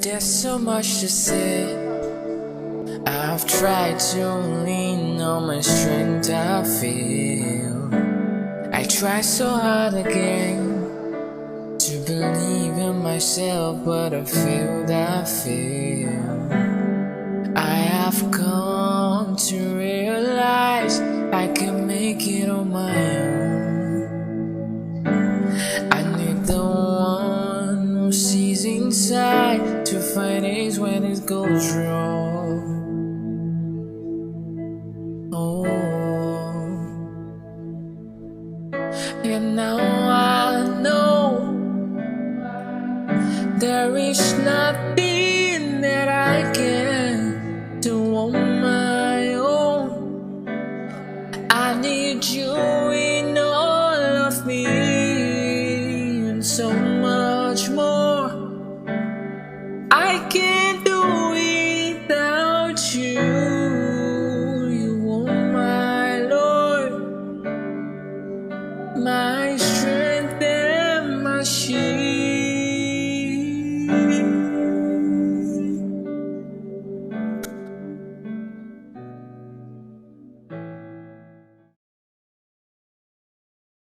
There's so much to say. I've tried to lean on my strength, I feel. I try so hard again to believe in myself, but I failed, I feel. I have come to realize I can make it on my own. I need the one who sees inside to find it when it goes wrong. Oh, and now I know there is nothing that I can do on my own. I need you in all of me and so much more. I can't